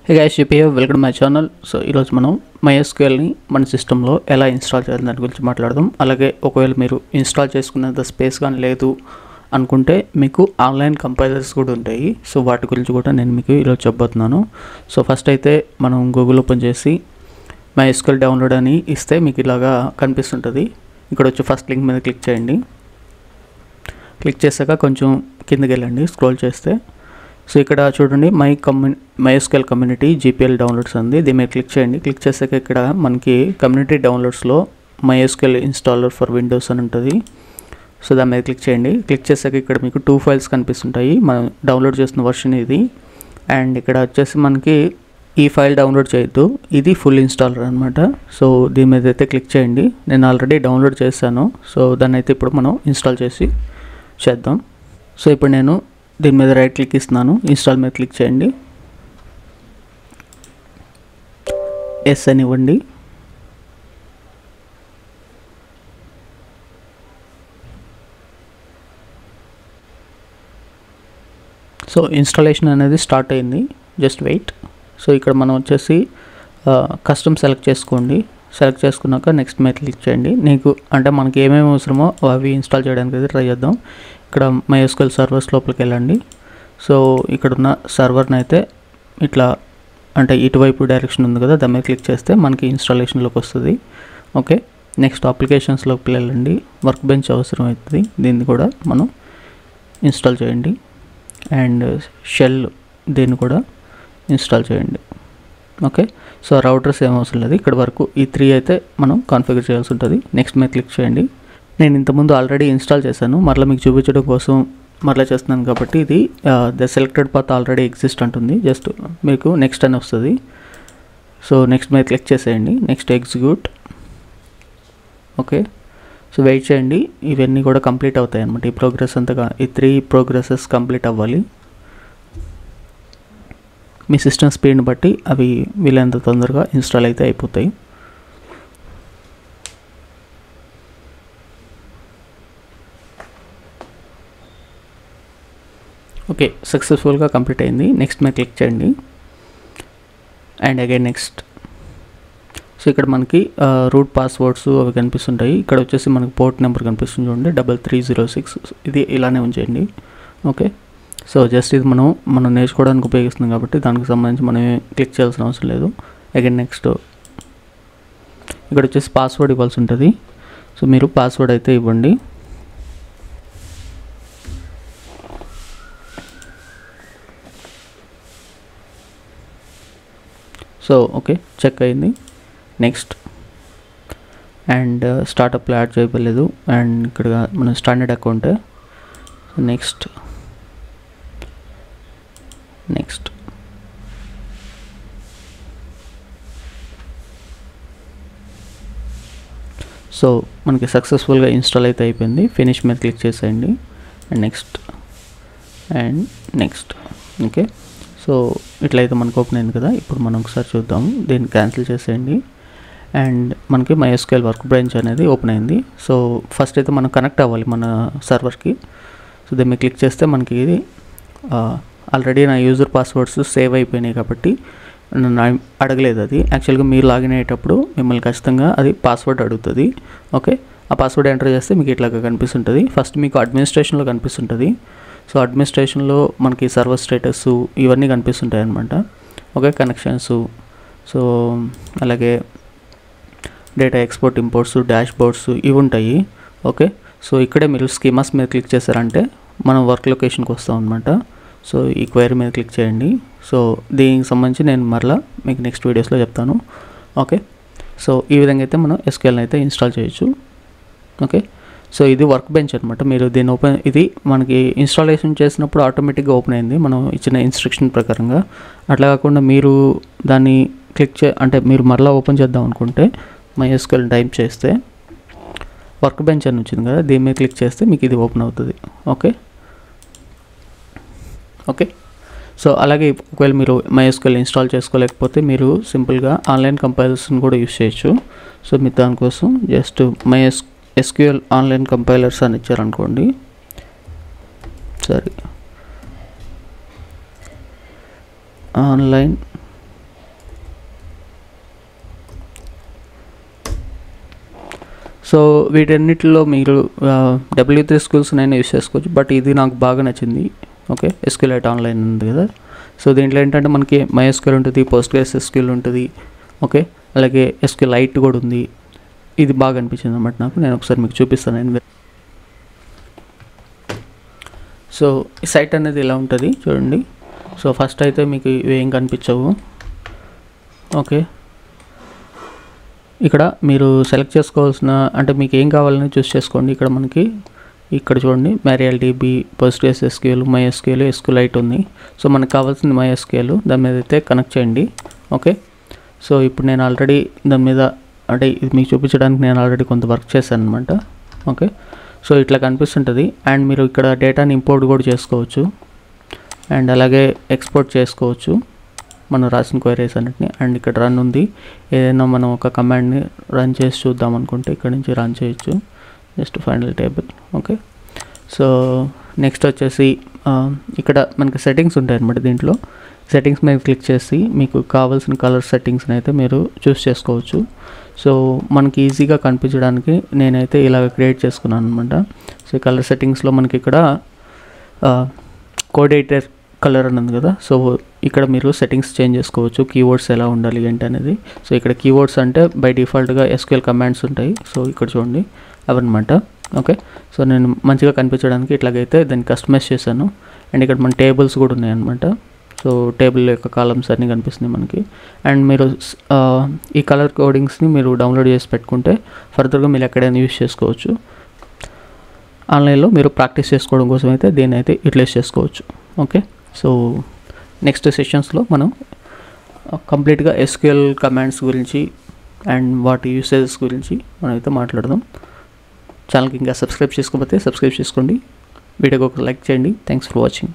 Hey guys, welcome to my channel. So ఈరోజు మనం MySQLని మన సిస్టంలో ఎలా ఇన్స్టాల్ చేయాలి దాని గురించి మాట్లాడదాం. అలాగే ఒకవేళ మీరు ఇన్స్టాల్ చేసుకునేంత స్పేస్ కానీ లేదు అనుకుంటే మీకు ఆన్లైన్ కంపైలర్స్ కూడా ఉంటాయి. సో వాటి గురించి కూడా నేను మీకు ఈరోజు చెప్పబోతున్నాను. సో ఫస్ట్ అయితే మనం గూగుల్ ఓపెన్ చేసి MySQL డౌన్లోడ్ అని ఇస్తే మీకు ఇలాగా కనిపిస్తుంటుంది. ఇక్కడ వచ్చి ఫస్ట్ లింక్ మీద క్లిక్ చేయండి. క్లిక్ చేశాక కొంచెం కిందకి వెళ్ళండి, స్క్రోల్ చేస్తే సో ఇక్కడ చూడండి MySQL కమ్యూనిటీ GPL డౌన్లోడ్స్ ఉంది. దీని మీద క్లిక్ చేయండి. క్లిక్ చేశాక ఇక్కడ మనకి కమ్యూనిటీ డౌన్లోడ్స్లో MySQL ఇన్స్టాలర్ ఫర్ విండోస్ అని ఉంటుంది. సో దాని మీద క్లిక్ చేయండి. క్లిక్ చేశాక ఇక్కడ మీకు 2 ఫైల్స్ కనిపిస్తుంటాయి. మనం డౌన్లోడ్ చేసిన వర్షన్ ఇది. అండ్ ఇక్కడ వచ్చేసి మనకి ఈ ఫైల్ డౌన్లోడ్ చేయొద్దు, ఇది ఫుల్ ఇన్స్టాలర్ అనమాట. సో దీని మీద అయితే క్లిక్ చేయండి. నేను ఆల్రెడీ డౌన్లోడ్ చేశాను. సో దాన్ని అయితే ఇప్పుడు మనం ఇన్స్టాల్ చేసి చేద్దాం. సో ఇప్పుడు నేను దీని మీద రైట్ క్లిక్ ఇస్తున్నాను, ఇన్స్టాల్ మీద క్లిక్ చేయండి, ఎస్ అని ఇవ్వండి. సో ఇన్స్టాలేషన్ అనేది స్టార్ట్ అయింది, జస్ట్ వెయిట్. సో ఇక్కడ మనం వచ్చేసి కస్టమ్ సెలెక్ట్ చేసుకోండి. సెలెక్ట్ చేసుకున్నాక నెక్స్ట్ మీద క్లిక్ చేయండి. నీకు అంటే మనకి ఏమేమి అవసరమో అవి ఇన్స్టాల్ చేయడానికి అయితే ట్రై చేద్దాం. ఇక్కడ MySQL సర్వర్స్ లోపలికి వెళ్ళండి. సో ఇక్కడ ఉన్న సర్వర్ని అయితే ఇట్లా అంటే ఇటువైపు డైరెక్షన్ ఉంది కదా, దాని మీద క్లిక్ చేస్తే మనకి ఇన్స్టాలేషన్లోకి వస్తుంది. ఓకే, నెక్స్ట్ అప్లికేషన్స్లోకి వెళ్ళండి. వర్క్ బెంచ్ అవసరం అవుతుంది, దీన్ని కూడా మనం ఇన్స్టాల్ చేయండి. అండ్ షెల్ దీన్ని కూడా ఇన్స్టాల్ చేయండి. ఓకే, సో రౌటర్స్ ఏం అవసరం లేదు, ఇక్కడ వరకు ఈ 3 అయితే మనం కాన్ఫిగర్ చేయాల్సి ఉంటుంది. నెక్స్ట్ మీద క్లిక్ చేయండి. నేను ఇంతకుముందు ఆల్రెడీ ఇన్స్టాల్ చేశాను, మరలా మీకు చూపించడం కోసం మరలా చేస్తున్నాను కాబట్టి ఇది the selected path already exist అంటుంది. జస్ట్ మీకు నెక్స్ట్ అని వస్తుంది. సో నెక్స్ట్ మీద క్లిక్ చేసేయండి. Next execute. Okay, so wait చేయండి, ఇవన్నీ కూడా కంప్లీట్ అవుతాయి అన్నమాట. ఈ ప్రోగ్రెస్ అంతగా ఈ 3 ప్రోగ్రెసెస్ కంప్లీట్ అవ్వాలి. మీ సిస్టమ్ స్పీడ్ని బట్టి అవి వీలైనంత తొందరగా ఇన్స్టాల్ అయితే అయిపోతాయి. ఓకే, సక్సెస్ఫుల్గా కంప్లీట్ అయింది. నెక్స్ట్ మీద క్లిక్ చేయండి అండ్ అగైన్ నెక్స్ట్. సో ఇక్కడ మనకి రూట్ పాస్వర్డ్స్ అవి కనిపిస్తుంటాయి. ఇక్కడ వచ్చేసి మనకి పోర్ట్ నెంబర్ కనిపిస్తుంది చూడండి, 3306. ఇది ఇలానే ఉంచేయండి. ఓకే, సో జస్ట్ ఇది మనం నేర్చుకోవడానికి ఉపయోగిస్తున్నాం కాబట్టి దానికి సంబంధించి మనం క్లిక్ చేయాల్సిన అవసరం లేదు. Again next. ఇక్కడ వచ్చేసి పాస్వర్డ్ ఇవ్వాల్సి ఉంటుంది. సో మీరు పాస్వర్డ్ అయితే ఇవ్వండి. సో ఓకే, చెక్ అయింది. నెక్స్ట్. అండ్ స్టార్టప్లో యాడ్ చేయలేదు. అండ్ ఇక్కడ మన స్టాండర్డ్ అకౌంట్. నెక్స్ట్. సో మనకి సక్సెస్ఫుల్గా ఇన్స్టాల్ అయితే అయిపోయింది. ఫినిష్ మీద క్లిక్ చేసేయండి అండ్ నెక్స్ట్. ఓకే, సో ఇట్లయితే మనకు ఓపెన్ అయింది కదా. ఇప్పుడు మనం ఒకసారి చూద్దాము. దీన్ని క్యాన్సిల్ చేసేయండి. అండ్ మనకి MySQL వర్క్ బెంచ్ అనేది ఓపెన్ అయింది. సో ఫస్ట్ అయితే మనం కనెక్ట్ అవ్వాలి మన సర్వర్కి. సో దీన్ని మీద క్లిక్ చేస్తే మనకి ఇది ఆల్రెడీ నా యూజర్ పాస్వర్డ్స్ సేవ్ అయిపోయినాయి కాబట్టి నన్ను అడగలేదు. అది యాక్చువల్గా మీరు లాగిన్ అయ్యేటప్పుడు మిమ్మల్ని ఖచ్చితంగా అది పాస్వర్డ్ అడుగుతుంది. ఓకే, ఆ పాస్వర్డ్ ఎంటర్ చేస్తే మీకు ఇట్లాగా కనిపిస్తుంటుంది. ఫస్ట్ మీకు అడ్మినిస్ట్రేషన్లో కనిపిస్తుంటుంది. సో అడ్మినిస్ట్రేషన్లో మనకి సర్వర్ స్టేటస్ ఇవన్నీ కనిపిస్తుంటాయి అన్నమాట. ఓకే, కనెక్షన్స్, సో అలాగే data export imports, dash boards ఇవి ఉంటాయి. ఓకే, సో ఇక్కడే మీరు స్కీమాస్ మీద క్లిక్ చేశారంటే మనం వర్క్ లొకేషన్కి వస్తాం అనమాట. సో ఈ క్వైరీ మీద క్లిక్ చేయండి. సో దీనికి సంబంధించి నేను మరలా మీకు నెక్స్ట్ వీడియోస్లో చెప్తాను. ఓకే, సో ఈ విధంగా అయితే మనం SQLని అయితే ఇన్స్టాల్ చేయొచ్చు. ఓకే, సో ఇది వర్క్ బెంచ్ అనమాట. మీరు దీన్ని ఇది మనకి ఇన్స్టాలేషన్ చేసినప్పుడు ఆటోమేటిక్గా ఓపెన్ అయింది మనం ఇచ్చిన ఇన్స్ట్రక్షన్ ప్రకారంగా. అట్లా కాకుండా మీరు దాన్ని అంటే మీరు మరలా ఓపెన్ చేద్దాం అనుకుంటే MySQL టైప్ చేస్తే వర్క్ బెంచ్ అని వచ్చింది కదా, దీని మీద క్లిక్ చేస్తే మీకు ఇది ఓపెన్ అవుతుంది. ఓకే, సో అలాగే ఒకవేళ మీరు MySQL ఇన్స్టాల్ చేసుకోలేకపోతే మీరు సింపుల్గా ఆన్లైన్ కంపైలర్స్ని కూడా యూస్ చేయొచ్చు. సో మీరు దానికోసం జస్ట్ MySQL ఆన్లైన్ కంపైలర్స్ అని ఇచ్చారనుకోండి. సరే, ఆన్లైన్ సో వీటన్నిటిలో మీరు W3 స్కిల్స్ నేను యూస్ చేసుకోవచ్చు, బట్ ఇది నాకు బాగా నచ్చింది. ఓకే, SQLite ఆన్లైన్ ఉంది కదా, సో దీంట్లో ఏంటంటే మనకి MySQL ఉంటుంది, PostgreSQL ఉంటుంది. ఓకే, అలాగే SQLite కూడా ఉంది. ఇది బాగా అనిపించింది అన్నమాట నాకు. నేను ఒకసారి మీకు చూపిస్తాను. సో ఈ సైట్ అనేది ఇలా ఉంటుంది చూడండి. సో ఫస్ట్ అయితే మీకు ఇవేం కనిపించవు. ఓకే, ఇక్కడ మీరు సెలెక్ట్ చేసుకోవాల్సిన అంటే మీకు ఏం కావాలని చూస్ చేసుకోండి. ఇక్కడ మనకి ఇక్కడ చూడండి MariaDB, PostgreSQL, MySQL, SQLite ఉంది. సో మనకు కావాల్సింది MySQL, దాని మీద అయితే కనెక్ట్ చేయండి. ఓకే, సో ఇప్పుడు నేను ఆల్రెడీ దాని మీద అంటే ఇది మీకు చూపించడానికి నేను ఆల్రెడీ కొంత వర్క్ చేశాను అనమాట. ఓకే, సో ఇట్లా కనిపిస్తుంటుంది. అండ్ మీరు ఇక్కడ డేటాని ఇంపోర్ట్ కూడా చేసుకోవచ్చు అండ్ అలాగే ఎక్స్పోర్ట్ చేసుకోవచ్చు మనం రాసిన క్వైరీస్ అన్నిటిని. అండ్ ఇక్కడ రన్ ఉంది. ఏదైనా మనం ఒక కమాండ్ని రన్ చేసి చూద్దాం అనుకుంటే ఇక్కడ నుంచి రన్ చేయొచ్చు, just final table. Okay, so next వచ్చేసి ఇక్కడ మనకి సెట్టింగ్స్ ఉంటాయి అన్నమాట. దీంట్లో సెట్టింగ్స్ మీద క్లిక్ చేసి మీకు కావాల్సిన కలర్ సెట్టింగ్స్ని అయితే మీరు చూస్ చేసుకోవచ్చు. సో మనకి ఈజీగా కనిపించడానికి నేనైతే ఇలాగ క్రియేట్ చేసుకున్నాను అనమాట. సో ఈ కలర్ సెట్టింగ్స్లో మనకి ఇక్కడ కోడ్ ఎడిటర్ కలర్ అని ఉంది కదా, సో ఇక్కడ మీరు సెట్టింగ్స్ చేంజ్ చేసుకోవచ్చు, కీవర్డ్స్ ఎలా ఉండాలి ఏంటి అనేది. సో ఇక్కడ కీవర్డ్స్ అంటే బై డిఫాల్ట్గా SQL కమాండ్స్ ఉంటాయి. సో ఇక్కడ చూడండి అవన్నమాట. ఓకే, సో నేను మంచిగా కనిపించడానికి ఇట్లాగైతే దాన్ని కస్టమైజ్ చేశాను. అండ్ ఇక్కడ మన టేబుల్స్ కూడా ఉన్నాయన్నమాట. సో టేబుల్ యొక్క కాలమ్స్ అన్నీ కనిపిస్తున్నాయి మనకి. అండ్ మీరు ఈ కలర్ కోడింగ్స్ని మీరు డౌన్లోడ్ చేసి పెట్టుకుంటే ఫర్దర్గా మీరు ఎక్కడైనా యూస్ చేసుకోవచ్చు. ఆన్లైన్లో మీరు ప్రాక్టీస్ చేసుకోవడం కోసం అయితే దీన్ని అయితే యూటిలైజ్ చేసుకోవచ్చు. ఓకే, సో నెక్స్ట్ సెషన్స్లో మనం కంప్లీట్గా SQL కమాండ్స్ గురించి అండ్ వాటి యూసేజెస్ గురించి మనం అయితే మాట్లాడదాం. ఛానల్కి ఇంకా సబ్స్క్రైబ్ చేసుకోకపోతే సబ్స్క్రైబ్ చేసుకోండి. వీడియోకి ఒక లైక్ చేయండి. Thanks for watching.